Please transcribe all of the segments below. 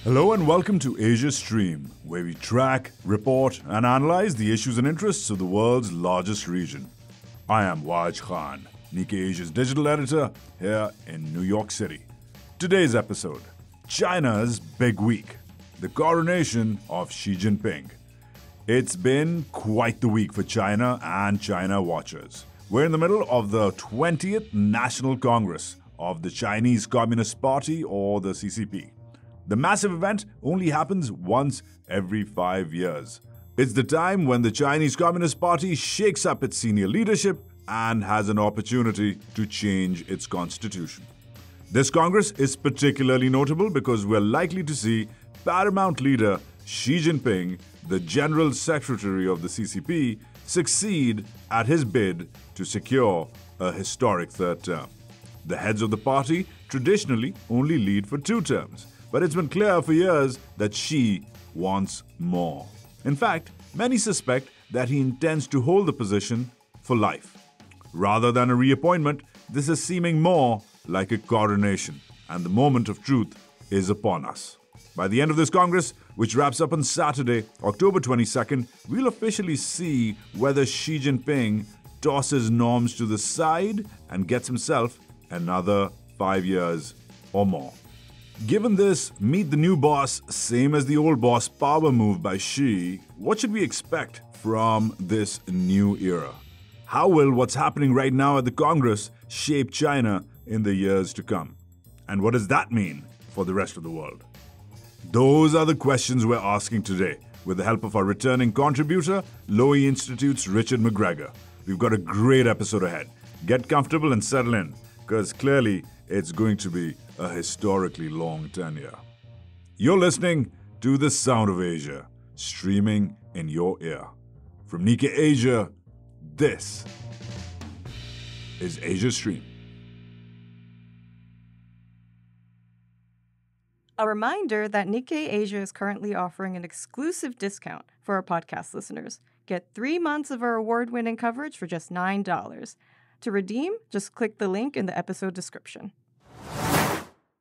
Hello and welcome to Asia Stream, where we track, report, and analyze the issues and interests of the world's largest region. I am Waj Khan, Nikkei Asia's digital editor here in New York City. Today's episode, China's big week, the coronation of Xi Jinping. It's been quite the week for China and China watchers. We're in the middle of the 20th National Congress of the Chinese Communist Party, or the CCP. The massive event only happens once every 5 years. It's the time when the Chinese Communist Party shakes up its senior leadership and has an opportunity to change its constitution. This Congress is particularly notable because we're likely to see paramount leader Xi Jinping, the General Secretary of the CCP, succeed at his bid to secure a historic third term. The heads of the party traditionally only lead for 2 terms, but it's been clear for years that Xi wants more. In fact, many suspect that he intends to hold the position for life. Rather than a reappointment, this is seeming more like a coronation, and the moment of truth is upon us. By the end of this Congress, which wraps up on Saturday, October 22nd, we'll officially see whether Xi Jinping tosses norms to the side and gets himself another 5 years or more. Given this meet the new boss, same as the old boss power move by Xi, what should we expect from this new era? How will what's happening right now at the Congress shape China in the years to come? And what does that mean for the rest of the world? Those are the questions we're asking today with the help of our returning contributor, Lowy Institute's Richard McGregor. We've got a great episode ahead. Get comfortable and settle in, because clearly it's going to be a historically long tenure. You're listening to The Sound of Asia, streaming in your ear. From Nikkei Asia, this is Asia Stream. A reminder that Nikkei Asia is currently offering an exclusive discount for our podcast listeners. Get 3 months of our award-winning coverage for just $9. To redeem, just click the link in the episode description.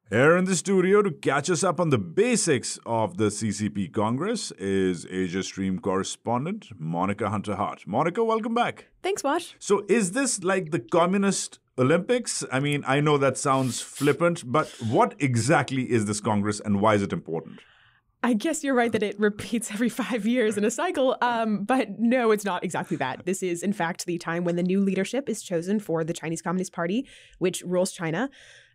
Here in the studio to catch us up on the basics of the CCP Congress is Asia Stream correspondent Monica Hunter-Hart. Monica, welcome back. Thanks, Wash. So is this like the Communist Olympics? I mean, I know that sounds flippant, but what exactly is this Congress and why is it important? I guess you're right that it repeats every 5 years in a cycle, but no, it's not exactly that. This is, in fact, the time when the new leadership is chosen for the Chinese Communist Party, which rules China.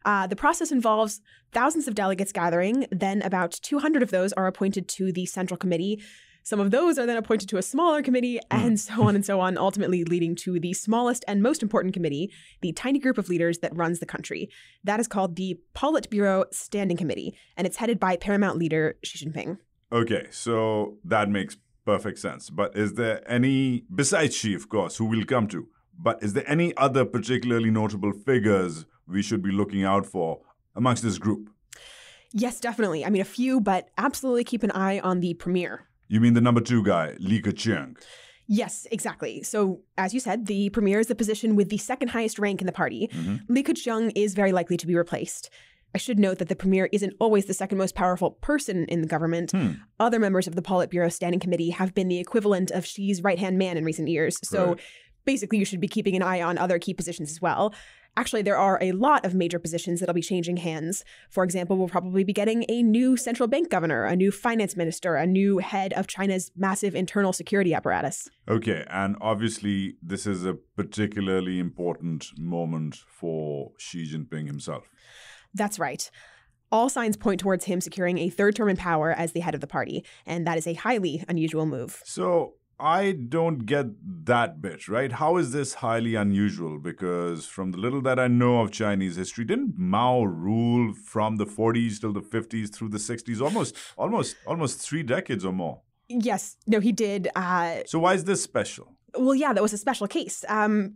The process involves thousands of delegates gathering, then about 200 of those are appointed to the Central Committee. Some of those are then appointed to a smaller committee, and so on, ultimately leading to the smallest and most important committee, the tiny group of leaders that runs the country. That is called the Politburo Standing Committee, and it's headed by paramount leader Xi Jinping. Okay, so that makes perfect sense. But is there any, besides Xi, of course, who we'll come to, but is there any other particularly notable figures we should be looking out for amongst this group? Yes, definitely. I mean, a few, but absolutely keep an eye on the premier. You mean the number 2 guy, Li Keqiang? Yes, exactly. So, as you said, the premier is the position with the second highest rank in the party. Li Keqiang is very likely to be replaced. I should note that the premier isn't always the second most powerful person in the government. Other members of the Politburo Standing Committee have been the equivalent of Xi's right-hand man in recent years. So, basically, you should be keeping an eye on other key positions as well. Actually, there are a lot of major positions that'll be changing hands. For example, we'll probably be getting a new central bank governor, a new finance minister, a new head of China's massive internal security apparatus. Okay, and obviously this is a particularly important moment for Xi Jinping himself. That's right. All signs point towards him securing a third term in power as the head of the party, and that is a highly unusual move. So I don't get that bit, right? How is this highly unusual? Because from the little that I know of Chinese history, didn't Mao rule from the 40s till the 50s through the 60s, almost 3 decades or more? Yes. No, he did. So why is this special? Well, yeah, that was a special case.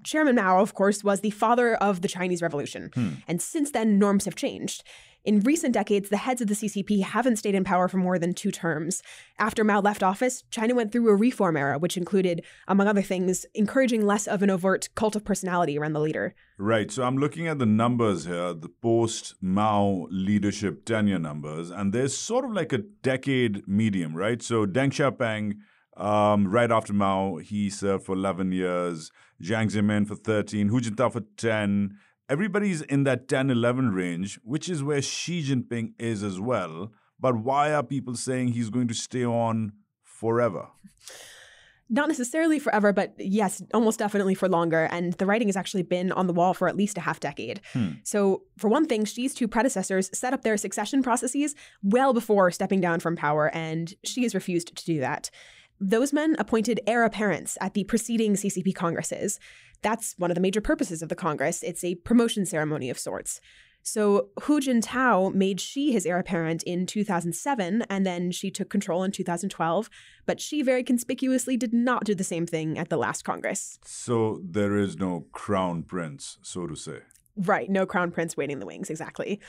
Chairman Mao, of course, was the father of the Chinese Revolution. And since then, norms have changed. In recent decades, the heads of the CCP haven't stayed in power for more than 2 terms. After Mao left office, China went through a reform era, which included, among other things, encouraging less of an overt cult of personality around the leader. Right. So I'm looking at the numbers here, the post-Mao leadership tenure numbers, and there's sort of like a decade medium, right? So Deng Xiaoping, right after Mao, he served for 11 years, Jiang Zemin for 13, Hu Jintao for 10. Everybody's in that 10-11 range, which is where Xi Jinping is as well. But why are people saying he's going to stay on forever? Not necessarily forever, but yes, almost definitely for longer. And the writing has actually been on the wall for at least a half decade. So for one thing, Xi's 2 predecessors set up their succession processes well before stepping down from power, and Xi has refused to do that. Those men appointed heir apparents at the preceding CCP Congresses. That's one of the major purposes of the Congress. It's a promotion ceremony of sorts. So Hu Jintao made Xi his heir apparent in 2007, and then Xi took control in 2012. But Xi very conspicuously did not do the same thing at the last Congress. So there is no crown prince, so to say. Right, no crown prince waiting in the wings, exactly.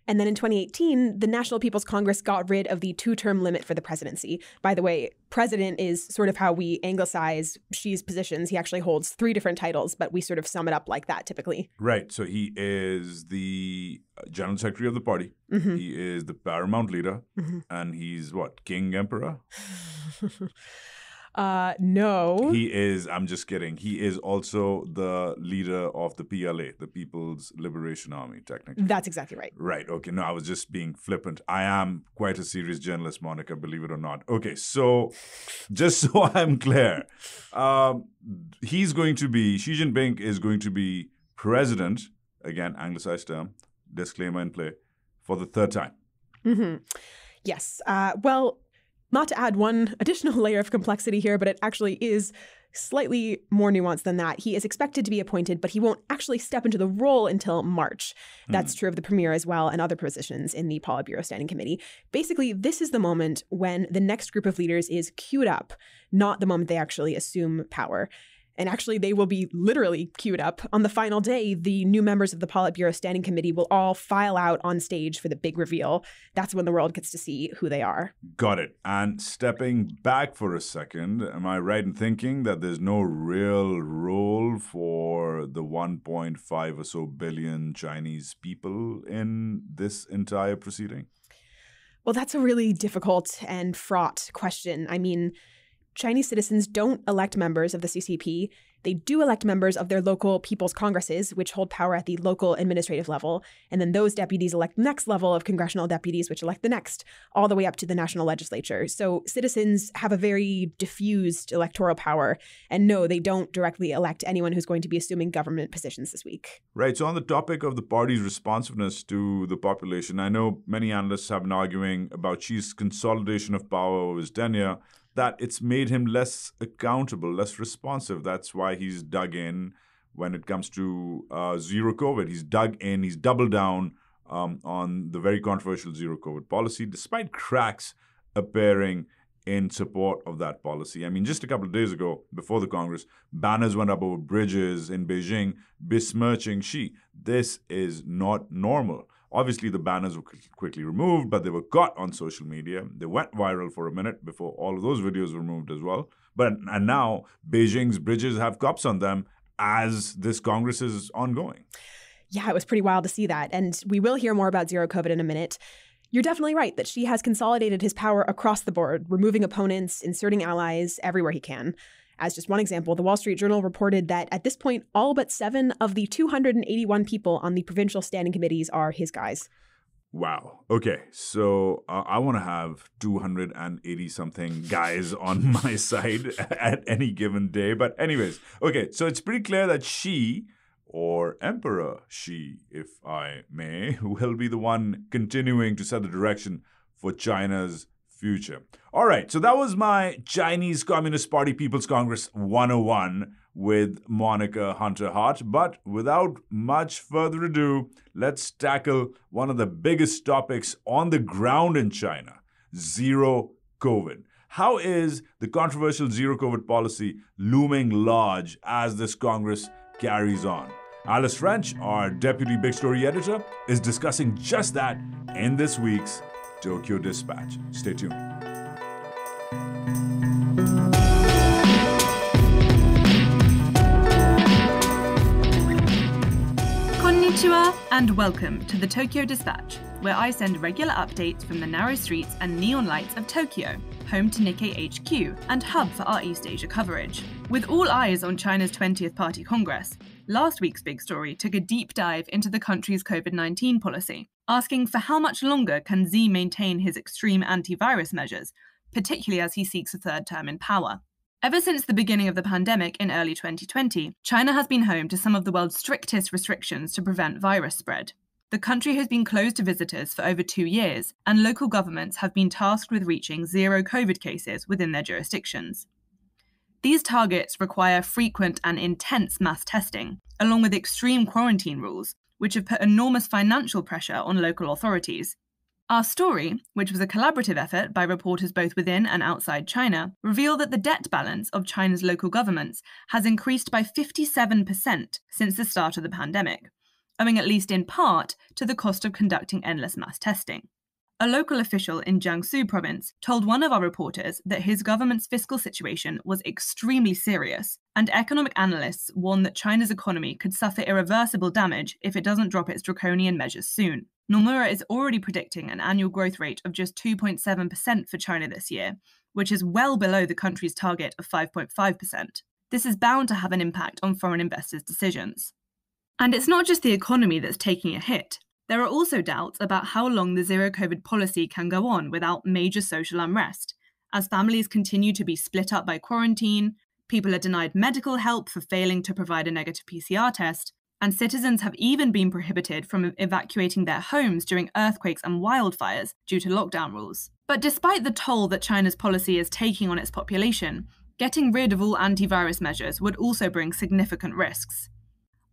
And then in 2018, the National People's Congress got rid of the 2-term limit for the presidency. By the way, president is sort of how we anglicize Xi's positions. He actually holds 3 different titles, but we sort of sum it up like that typically. Right. So he is the general secretary of the party. He is the paramount leader. And he's what? King Emperor? No. He is, I'm just kidding. He is also the leader of the PLA, the People's Liberation Army, technically. That's exactly right. Right. Okay. No, I was just being flippant. I am quite a serious journalist, Monica, believe it or not. Okay. So just so I'm clear, Xi Jinping is going to be president, again, anglicized term, disclaimer in play, for the 3rd time. Yes. Well, not to add one additional layer of complexity here, but it actually is slightly more nuanced than that. He is expected to be appointed, but he won't actually step into the role until March. That's true of the premier as well and other positions in the Politburo Standing Committee. Basically, this is the moment when the next group of leaders is queued up, not the moment they actually assume power. And actually, they will be literally queued up. On the final day, the new members of the Politburo Standing Committee will all file out on stage for the big reveal. That's when the world gets to see who they are. Got it. And stepping back for a second, am I right in thinking that there's no real role for the 1.5 or so billion Chinese people in this entire proceeding? Well, that's a really difficult and fraught question. I mean, Chinese citizens don't elect members of the CCP. They do elect members of their local people's congresses, which hold power at the local administrative level. And then those deputies elect the next level of congressional deputies, which elect the next, all the way up to the national legislature. So citizens have a very diffused electoral power. And no, they don't directly elect anyone who's going to be assuming government positions this week. Right. So on the topic of the party's responsiveness to the population, I know many analysts have been arguing about Xi's consolidation of power over his tenure, that it's made him less accountable, less responsive. That's why he's dug in when it comes to zero COVID. He's dug in, he's doubled down on the very controversial zero COVID policy, despite cracks appearing in support of that policy. I mean, just a couple of days ago, before the Congress, banners went up over bridges in Beijing besmirching Xi. This is not normal. Obviously, the banners were quickly removed, but they were caught on social media. They went viral for a minute before all of those videos were removed as well. And now Beijing's bridges have cops on them as this Congress is ongoing. Yeah, it was pretty wild to see that. And we will hear more about zero COVID in a minute. You're definitely right that Xi has consolidated his power across the board, removing opponents, inserting allies everywhere he can. As just one example, the Wall Street Journal reported that at this point, all but 7 of the 281 people on the provincial standing committees are his guys. Wow. Okay. So I want to have 280-something guys on my side at any given day. But anyways, okay. So it's pretty clear that Xi, or Emperor Xi, if I may, will be the one continuing to set the direction for China's future. All right, so that was my Chinese Communist Party People's Congress 101 with Monica Hunter-Hart. But without much further ado, let's tackle one of the biggest topics on the ground in China, zero COVID. How is the controversial zero COVID policy looming large as this Congress carries on? Alice French, our deputy big story editor, is discussing just that in this week's Tokyo Dispatch. Stay tuned. Konnichiwa and welcome to the Tokyo Dispatch, where I send regular updates from the narrow streets and neon lights of Tokyo, home to Nikkei HQ and hub for our East Asia coverage. With all eyes on China's 20th Party Congress, last week's big story took a deep dive into the country's COVID-19 policy, asking for how much longer can Xi maintain his extreme anti-virus measures, particularly as he seeks a third term in power. Ever since the beginning of the pandemic in early 2020, China has been home to some of the world's strictest restrictions to prevent virus spread. The country has been closed to visitors for over 2 years, and local governments have been tasked with reaching zero COVID cases within their jurisdictions. These targets require frequent and intense mass testing, along with extreme quarantine rules, which have put enormous financial pressure on local authorities. Our story, which was a collaborative effort by reporters both within and outside China, revealed that the debt balance of China's local governments has increased by 57% since the start of the pandemic, owing at least in part to the cost of conducting endless mass testing. A local official in Jiangsu province told one of our reporters that his government's fiscal situation was extremely serious, and economic analysts warn that China's economy could suffer irreversible damage if it doesn't drop its draconian measures soon. Nomura is already predicting an annual growth rate of just 2.7% for China this year, which is well below the country's target of 5.5%. This is bound to have an impact on foreign investors' decisions. And it's not just the economy that's taking a hit. There are also doubts about how long the zero-COVID policy can go on without major social unrest, as families continue to be split up by quarantine, people are denied medical help for failing to provide a negative PCR test, and citizens have even been prohibited from evacuating their homes during earthquakes and wildfires due to lockdown rules. But despite the toll that China's policy is taking on its population, getting rid of all antivirus measures would also bring significant risks.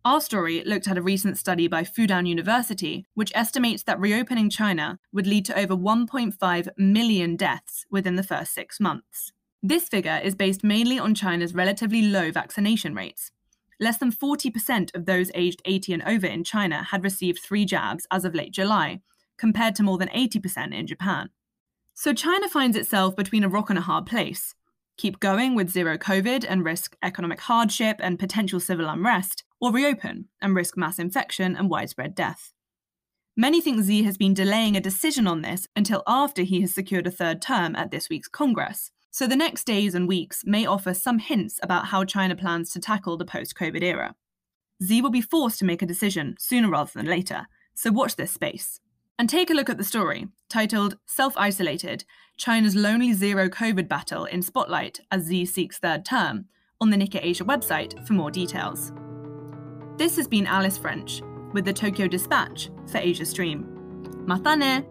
Our story looked at a recent study by Fudan University, which estimates that reopening China would lead to over 1.5 million deaths within the first 6 months. This figure is based mainly on China's relatively low vaccination rates. Less than 40% of those aged 80 and over in China had received 3 jabs as of late July, compared to more than 80% in Japan. So China finds itself between a rock and a hard place. Keep going with zero COVID and risk economic hardship and potential civil unrest, or reopen and risk mass infection and widespread death. Many think Xi has been delaying a decision on this until after he has secured a third term at this week's Congress. So the next days and weeks may offer some hints about how China plans to tackle the post-COVID era. Xi will be forced to make a decision sooner rather than later, so watch this space. And take a look at the story, titled Self-Isolated, China's Lonely Zero COVID Battle in Spotlight as Xi Seeks Third Term, on the Nikkei Asia website for more details. This has been Alice French, with the Tokyo Dispatch for Asia Stream. Mata ne!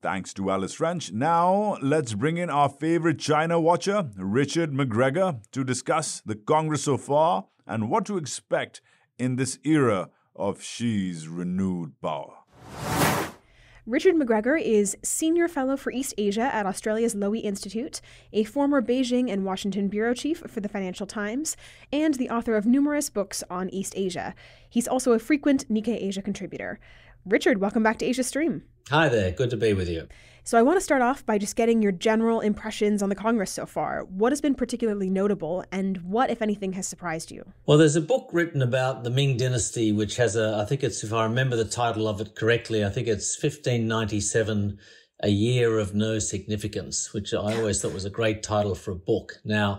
Thanks to Alice French. Now, let's bring in our favorite China watcher, Richard McGregor, to discuss the Congress so far and what to expect in this era of Xi's renewed power. Richard McGregor is Senior Fellow for East Asia at Australia's Lowy Institute, a former Beijing and Washington bureau chief for the Financial Times, and the author of numerous books on East Asia. He's also a frequent Nikkei Asia contributor. Richard, welcome back to Asia Stream. Hi there, good to be with you. So I want to start off by just getting your general impressions on the Congress so far. What has been particularly notable, and what, if anything, has surprised you? Well, there's a book written about the Ming Dynasty, which has I think it's, if I remember the title of it correctly, I think it's 1597, A Year of No Significance, which I always thought was a great title for a book. Now,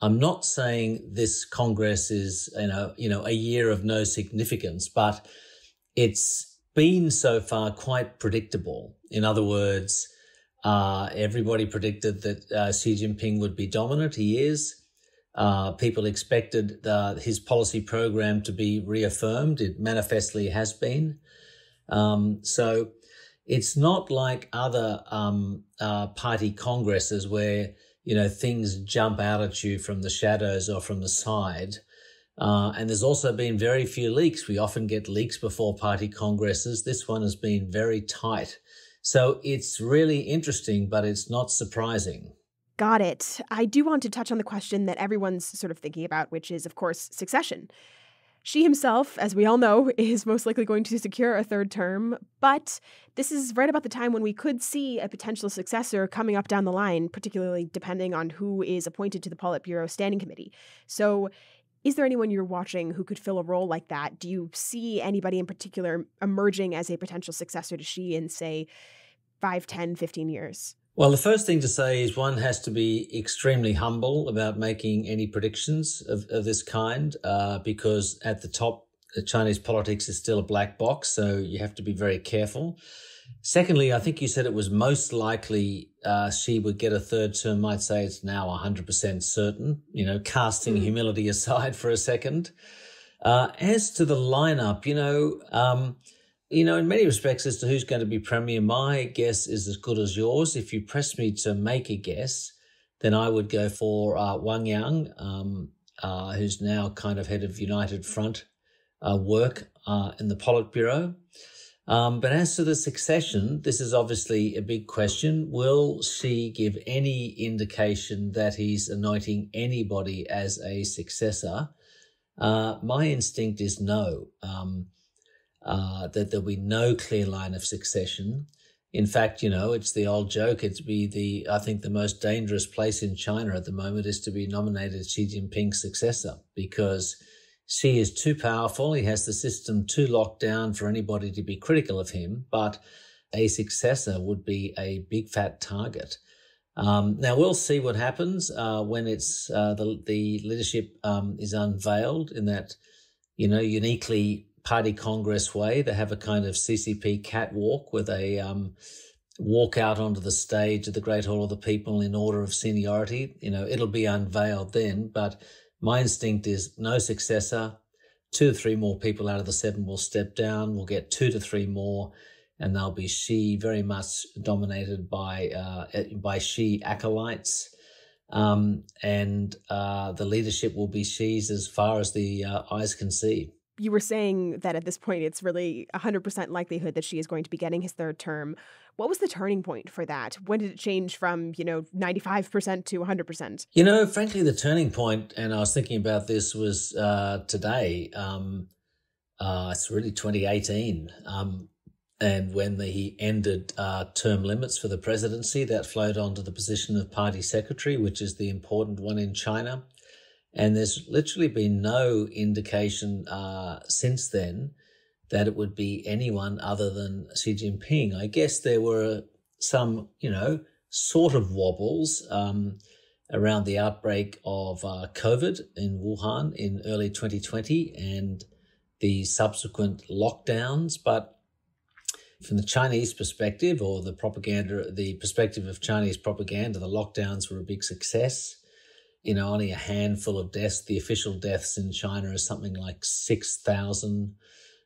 I'm not saying this Congress is, a year of no significance, but it's been so far quite predictable. In other words, everybody predicted that Xi Jinping would be dominant. He is. People expected his policy program to be reaffirmed. It manifestly has been. So it's not like other party congresses where, things jump out at you from the shadows or from the side. And there's also been very few leaks. We often get leaks before party congresses. This one has been very tight. So it's really interesting, but it's not surprising. Got it. I do want to touch on the question that everyone's sort of thinking about, which is, of course, succession. Xi himself, as we all know, is most likely going to secure a third term, but this is right about the time when we could see a potential successor coming up down the line, particularly depending on who is appointed to the Politburo Standing Committee. So is there anyone you're watching who could fill a role like that? Do you see anybody in particular emerging as a potential successor to Xi in, say, 5, 10, 15 years? Well, the first thing to say is one has to be extremely humble about making any predictions of this kind, because at the top, Chinese politics is still a black box, so you have to be very careful. Secondly, I think you said it was most likely Xi would get a third term. I'd say it's now 100% certain, casting humility aside for a second. As to the lineup, in many respects as to who's going to be premier, my guess is as good as yours. If you press me to make a guess, then I would go for Wang Yang, who's now kind of head of United Front work in the Politburo. But as to the succession, this is obviously a big question. Will Xi give any indication that he's anointing anybody as a successor? My instinct is no. That there'll be no clear line of succession. In fact, it's the old joke. I think the most dangerous place in China at the moment is to be nominated Xi Jinping's successor, because Xi is too powerful. He has the system too locked down for anybody to be critical of him, but a successor would be a big fat target. Now we'll see what happens when it's the leadership is unveiled in that, uniquely Party Congress way. They have a kind of CCP catwalk where they walk out onto the stage of the Great Hall of the People in order of seniority. It'll be unveiled then, but my instinct is no successor. 2 to 3 more people out of the 7 will step down. We'll get 2 to 3 more, and they'll be Xi, very much dominated by Xi acolytes. And the leadership will be Xi's as far as the eyes can see. You were saying that at this point, it's really 100% likelihood that Xi is going to be getting his third term. What was the turning point for that? When did it change from, 95% to 100%? Frankly, the turning point, and I was thinking about this, was today. It's really 2018. And when he ended term limits for the presidency, that flowed onto the position of party secretary, which is the important one in China. And there's literally been no indication since then that it would be anyone other than Xi Jinping. I guess there were some, sort of wobbles around the outbreak of COVID in Wuhan in early 2020 and the subsequent lockdowns. But from the Chinese perspective, or the perspective of Chinese propaganda, the lockdowns were a big success. Only a handful of deaths. The official deaths in China is something like 6,000,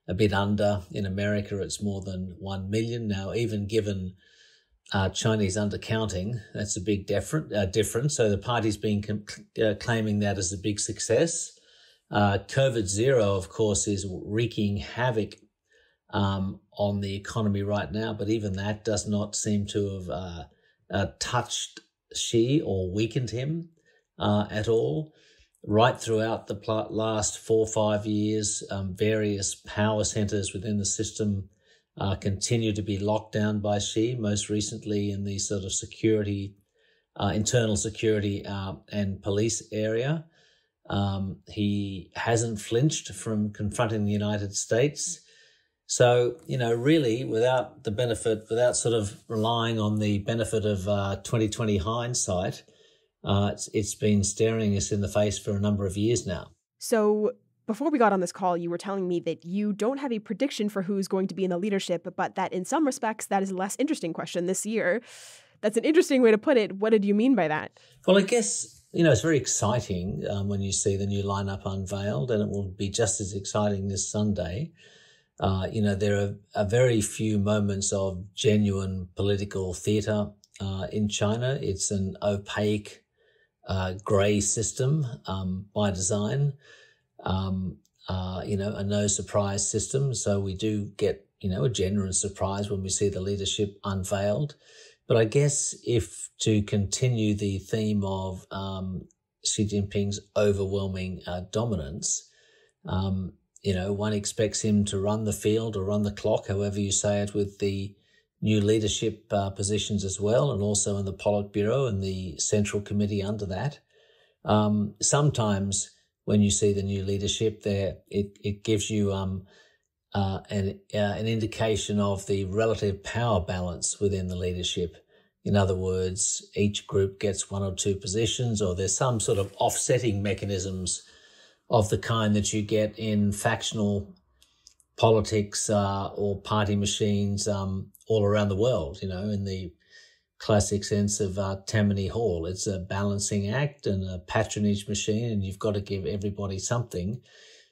a bit under. In America, it's more than 1 million. Now, even given Chinese undercounting, that's a big difference. So the party's been claiming that as a big success. COVID zero, of course, is wreaking havoc on the economy right now, but even that does not seem to have touched Xi or weakened him at all. Right throughout the last 4 or 5 years, various power centers within the system continue to be locked down by Xi, most recently in the sort of security, internal security and police area. He hasn't flinched from confronting the United States. So, really without sort of relying on the benefit of 2020 hindsight, it's been staring us in the face for a number of years now. So before we got on this call, you were telling me that you don't have a prediction for who's going to be in the leadership, but that in some respects, that is a less interesting question this year. That's an interesting way to put it. What did you mean by that? Well, I guess, it's very exciting when you see the new lineup unveiled, and it will be just as exciting this Sunday. There are very few moments of genuine political theatre in China. It's an opaque, grey system by design. a no surprise system. So we do get, a genuine surprise when we see the leadership unveiled. But I guess if to continue the theme of Xi Jinping's overwhelming dominance, one expects him to run the field or run the clock, however you say it, with the new leadership positions as well, and also in the Politburo and the Central Committee under that. Sometimes when you see the new leadership there, it gives you an indication of the relative power balance within the leadership. In other words, each group gets one or two positions, or there's some sort of offsetting mechanisms of the kind that you get in factional politics or party machines all around the world, in the classic sense of Tammany Hall. It's a balancing act and a patronage machine, and you've got to give everybody something.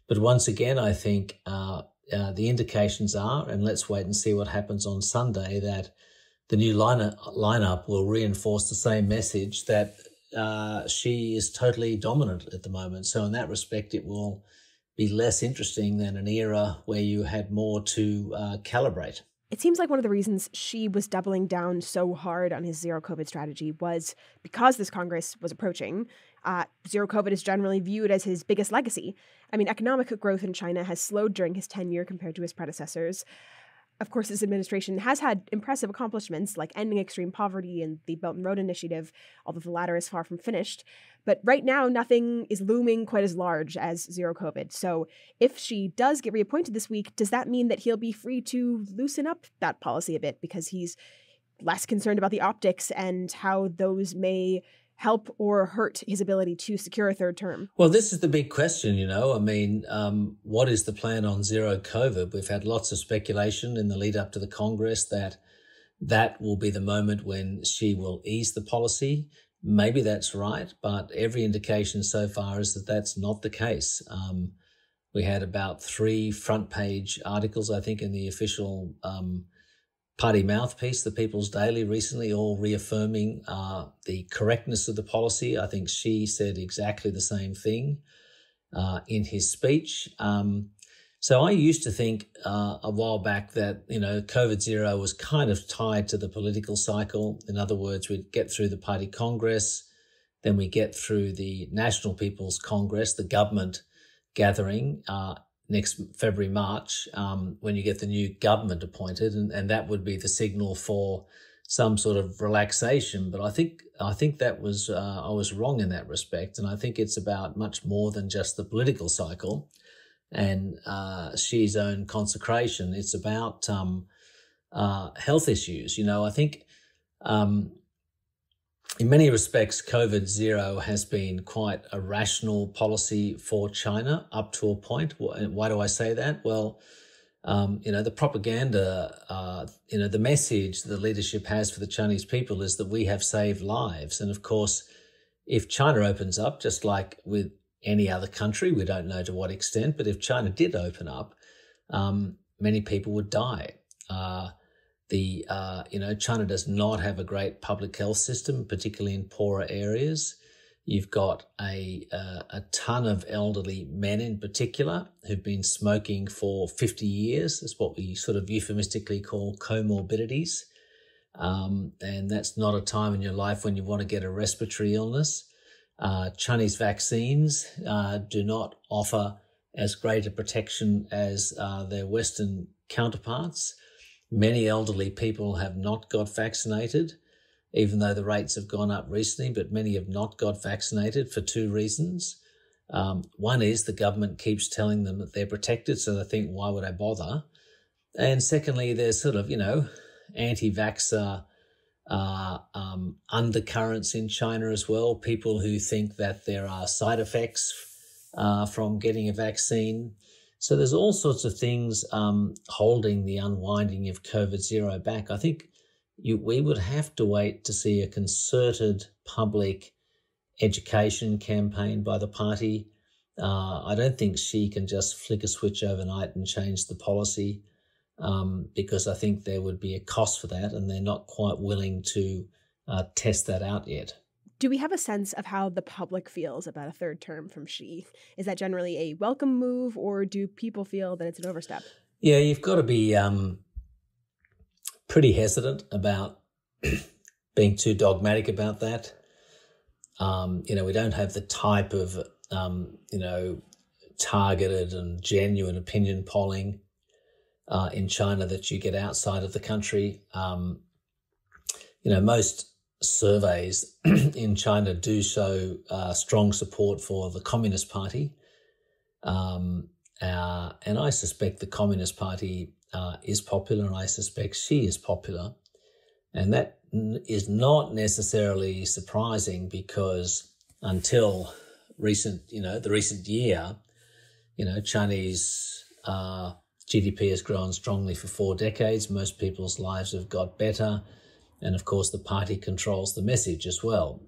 But once again, I think the indications are, and let's wait and see what happens on Sunday, that the new lineup will reinforce the same message that she is totally dominant at the moment. So in that respect, it will be less interesting than an era where you had more to calibrate. It seems like one of the reasons Xi was doubling down so hard on his zero COVID strategy was because this Congress was approaching. Zero COVID is generally viewed as his biggest legacy. I mean, economic growth in China has slowed during his tenure compared to his predecessors. Of course, his administration has had impressive accomplishments like ending extreme poverty and the Belt and Road Initiative, although the latter is far from finished. But right now, nothing is looming quite as large as zero COVID. So if Xi does get reappointed this week, does that mean that he'll be free to loosen up that policy a bit because he's less concerned about the optics and how those may help or hurt his ability to secure a third term? Well, this is the big question, I mean, what is the plan on zero COVID? We've had lots of speculation in the lead up to the Congress that will be the moment when Xi will ease the policy. Maybe that's right, but every indication so far is that that's not the case. We had about 3 front page articles, I think, in the official party mouthpiece, the People's Daily, recently, all reaffirming the correctness of the policy. I think Xi said exactly the same thing in his speech. So I used to think a while back that, COVID zero was kind of tied to the political cycle. In other words, we'd get through the party Congress, then we get through the National People's Congress, the government gathering, next February, March, when you get the new government appointed, and that would be the signal for some sort of relaxation. But I think that was I was wrong in that respect, and I think it's about much more than just the political cycle and Xi's own consecration. It's about health issues. I think in many respects, COVID zero has been quite a rational policy for China up to a point. Why do I say that? Well, the propaganda, the message the leadership has for the Chinese people is that we have saved lives. And of course, if China opens up, just like with any other country, we don't know to what extent, but if China did open up, many people would die. China does not have a great public health system, particularly in poorer areas. You've got a ton of elderly men in particular who've been smoking for 50 years. That's what we sort of euphemistically call comorbidities. And that's not a time in your life when you want to get a respiratory illness. Chinese vaccines do not offer as great a protection as their Western counterparts. Many elderly people have not got vaccinated, even though the rates have gone up recently, but many have not got vaccinated for 2 reasons. One is the government keeps telling them that they're protected, so they think, why would I bother? And secondly, there's sort of, anti-vaxxer undercurrents in China as well, people who think that there are side effects from getting a vaccine. So there's all sorts of things holding the unwinding of COVID zero back. I think we would have to wait to see a concerted public education campaign by the party. I don't think Xi can just flick a switch overnight and change the policy because I think there would be a cost for that, and they're not quite willing to test that out yet. Do we have a sense of how the public feels about a third term from Xi? Is that generally a welcome move, or do people feel that it's an overstep? Yeah, you've got to be pretty hesitant about being too dogmatic about that. We don't have the type of, targeted and genuine opinion polling in China that you get outside of the country. Most surveys in China do show strong support for the Communist Party. And I suspect the Communist Party is popular, and I suspect Xi is popular. And that is not necessarily surprising, because until the recent year, Chinese GDP has grown strongly for 4 decades. Most people's lives have got better. And of course, the party controls the message as well.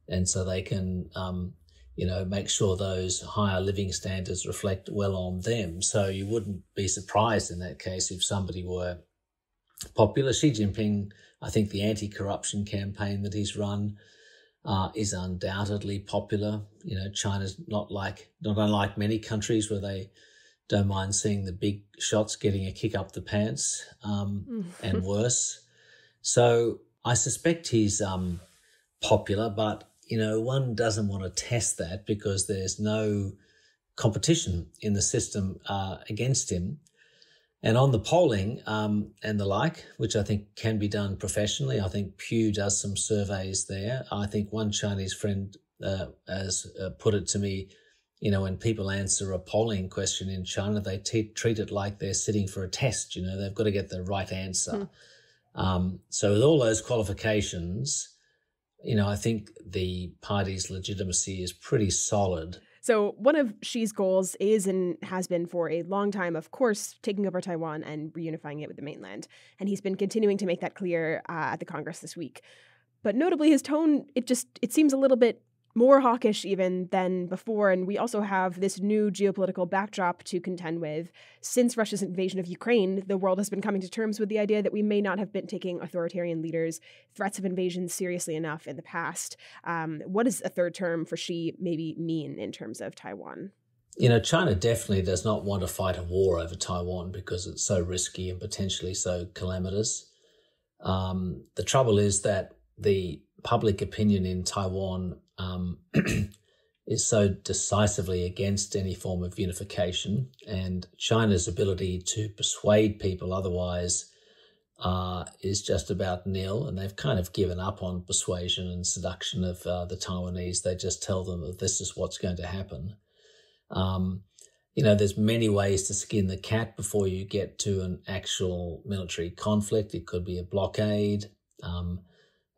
And so they can, make sure those higher living standards reflect well on them. So you wouldn't be surprised in that case if somebody were popular. Xi Jinping, I think the anti-corruption campaign that he's run is undoubtedly popular. China's not unlike many countries where they don't mind seeing the big shots getting a kick up the pants and worse. So I suspect he's popular, but, one doesn't want to test that because there's no competition in the system against him. And on the polling and the like, which I think can be done professionally, I think Pew does some surveys there. I think one Chinese friend has put it to me, when people answer a polling question in China, they treat it like they're sitting for a test. They've got to get the right answer. So with all those qualifications, I think the party's legitimacy is pretty solid. So one of Xi's goals is and has been for a long time, of course, taking over Taiwan and reunifying it with the mainland. And he's been continuing to make that clear at the Congress this week. But notably, his tone, it seems a little bit more hawkish even than before. And we also have this new geopolitical backdrop to contend with. Since Russia's invasion of Ukraine, the world has been coming to terms with the idea that we may not have been taking authoritarian leaders' threats of invasion seriously enough in the past. What does a third term for Xi maybe mean in terms of Taiwan? China definitely does not want to fight a war over Taiwan because it's so risky and potentially so calamitous. The trouble is that the public opinion in Taiwan is so decisively against any form of unification, and China's ability to persuade people otherwise is just about nil, and they've kind of given up on persuasion and seduction of the Taiwanese. They just tell them that this is what's going to happen. There's many ways to skin the cat before you get to an actual military conflict. It could be a blockade.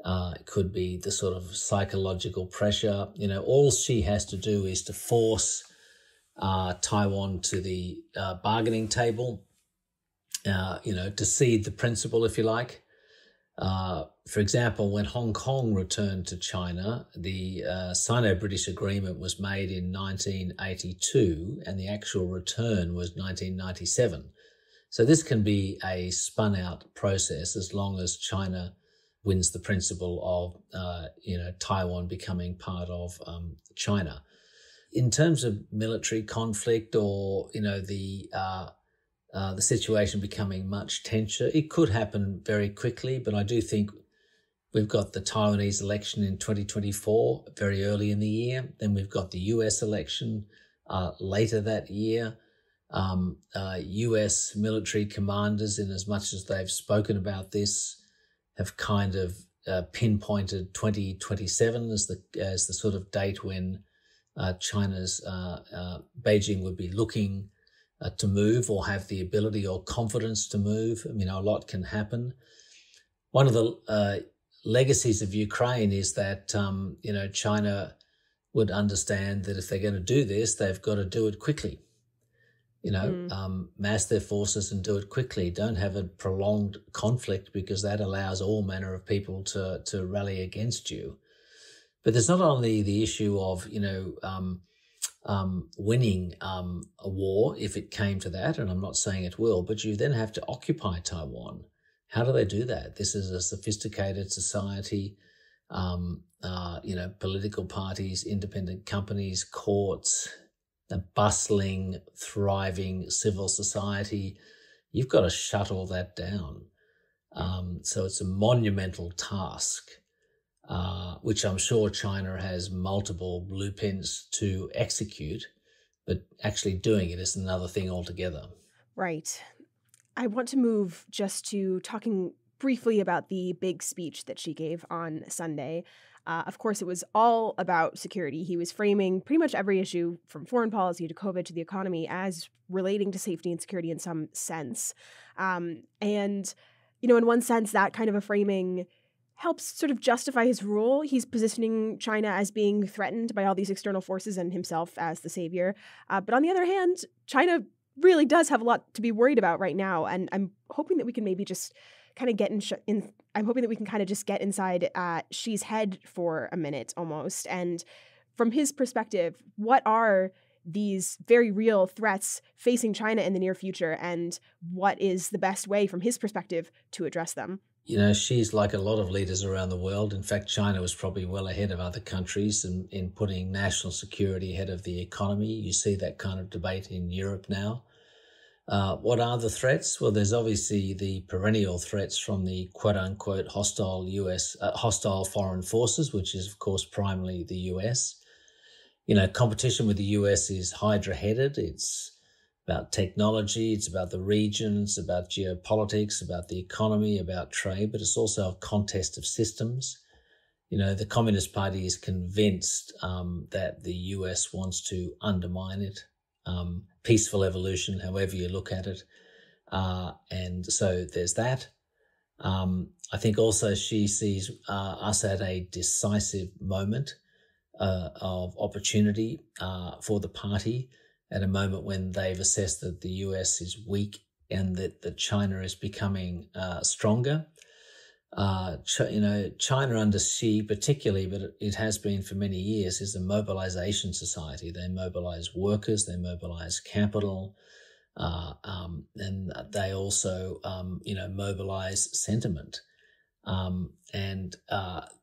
It could be the sort of psychological pressure. All Xi has to do is to force Taiwan to the bargaining table, to cede the principle, if you like. For example, when Hong Kong returned to China, the Sino-British Agreement was made in 1982 and the actual return was 1997. So this can be a spun-out process as long as China wins the principle of, Taiwan becoming part of China. In terms of military conflict or, the situation becoming much tenser, it could happen very quickly, but I do think we've got the Taiwanese election in 2024, very early in the year. Then we've got the US election later that year. US military commanders, in as much as they've spoken about this, have kind of pinpointed 2027 as the sort of date when China's Beijing would be looking to move or have the ability or confidence to move. A lot can happen. One of the legacies of Ukraine is that China would understand that if they're going to do this, they've got to do it quickly. Mass their forces and do it quickly. Don't have a prolonged conflict because that allows all manner of people to rally against you. But there's not only the issue of, winning a war if it came to that, and I'm not saying it will, but you then have to occupy Taiwan. How do they do that? This is a sophisticated society. political parties, independent companies, courts, a bustling, thriving civil society. You've got to shut all that down. So it's a monumental task, which I'm sure China has multiple blueprints to execute, but actually doing it is another thing altogether. Right. I want to move just to talking briefly about the big speech that she gave on Sunday. Of course, it was all about security. He was framing pretty much every issue from foreign policy to COVID to the economy as relating to safety and security in some sense. In one sense, that kind of a framing helps sort of justify his role. He's positioning China as being threatened by all these external forces and himself as the savior. But on the other hand, China really does have a lot to be worried about right now. And I'm hoping that we can maybe just kind of I'm hoping that we can kind of just get inside Xi's head for a minute almost. And from his perspective, what are these very real threats facing China in the near future, and what is the best way from his perspective to address them? She's like a lot of leaders around the world. In fact, China was probably well ahead of other countries in putting national security ahead of the economy. You see that kind of debate in Europe now. What are the threats? Well, there's obviously the perennial threats from the quote-unquote hostile foreign forces, which is, of course, primarily the US. Competition with the US is hydra-headed. It's about technology, it's about the region, it's about geopolitics, about the economy, about trade, but it's also a contest of systems. The Communist Party is convinced that the US wants to undermine it. Peaceful evolution, however you look at it. And so there's that. I think also she sees us at a decisive moment of opportunity for the party, at a moment when they've assessed that the US is weak and that China is becoming stronger. China under Xi particularly, but it has been for many years, is a mobilization society. They mobilize workers, they mobilize capital, and they also, mobilize sentiment.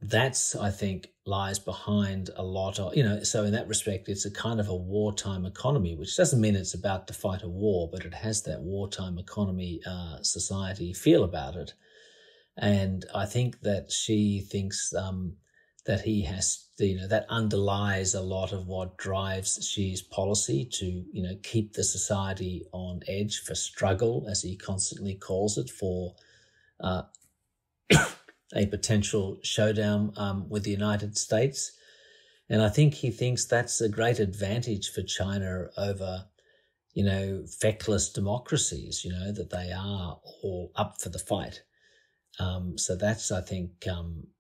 That's, I think, lies behind a lot of, so in that respect, it's a kind of a wartime economy, which doesn't mean it's about to fight a war, but it has that wartime economy society feel about it. And I think that she thinks that he has, that underlies a lot of what drives Xi's policy to, keep the society on edge for struggle, as he constantly calls it, for a potential showdown with the United States. And I think he thinks that's a great advantage for China over, feckless democracies, that they are all up for the fight. So that's, I think,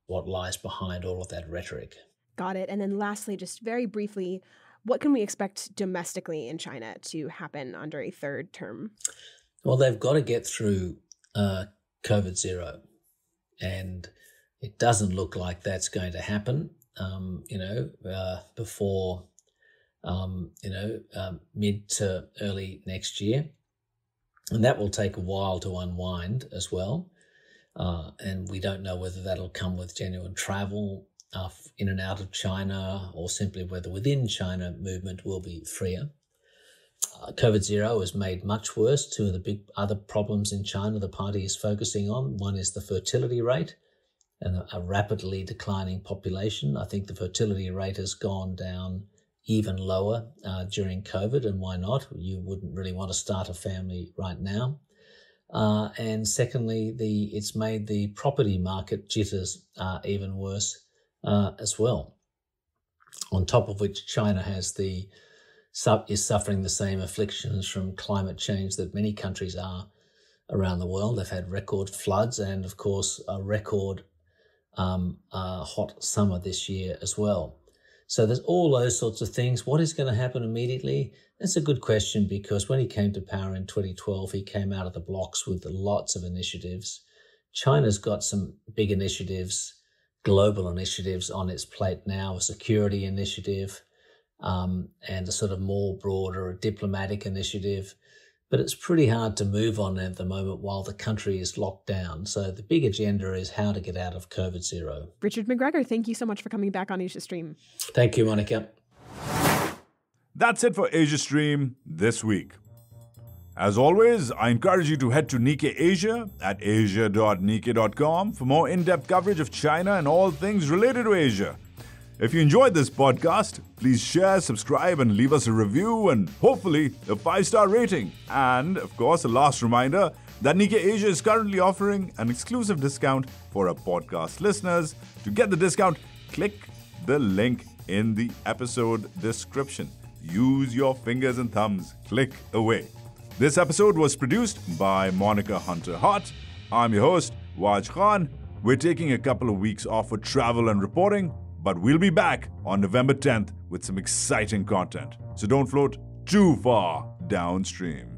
what lies behind all of that rhetoric. Got it. And then lastly, just very briefly, what can we expect domestically in China to happen under a third term? Well, they've got to get through COVID zero. And it doesn't look like that's going to happen, before, mid to early next year. And that will take a while to unwind as well. And we don't know whether that'll come with genuine travel in and out of China, or simply whether within China movement will be freer. COVID zero has made much worse. Two of the big other problems in China the party is focusing on. One is the fertility rate and a rapidly declining population. I think the fertility rate has gone down even lower during COVID, and why not? You wouldn't really want to start a family right now. And secondly, it's made the property market jitters even worse as well. On top of which, China is suffering the same afflictions from climate change that many countries are around the world. They've had record floods and, of course, a record hot summer this year as well. So there's all those sorts of things. What is going to happen immediately? That's a good question, because when he came to power in 2012, he came out of the blocks with lots of initiatives. China's got some big initiatives, global initiatives on its plate now, a security initiative, and a sort of more broader diplomatic initiative. but it's pretty hard to move on at the moment while the country is locked down. So the big agenda is how to get out of COVID zero. Richard McGregor, thank you so much for coming back on Asia Stream. Thank you, Monica. That's it for Asia Stream this week. As always, I encourage you to head to Nikkei Asia at asia.nikkei.com for more in-depth coverage of China and all things related to Asia. If you enjoyed this podcast, please share, subscribe, and leave us a review and hopefully a 5-star rating. And, of course, a last reminder that Nikkei Asia is currently offering an exclusive discount for our podcast listeners. To get the discount, click the link in the episode description. Use your fingers and thumbs. Click away. This episode was produced by Monica Hunter-Hart. I'm your host, Waj Khan. We're taking a couple of weeks off for travel and reporting, but we'll be back on November 10th with some exciting content. So don't float too far downstream.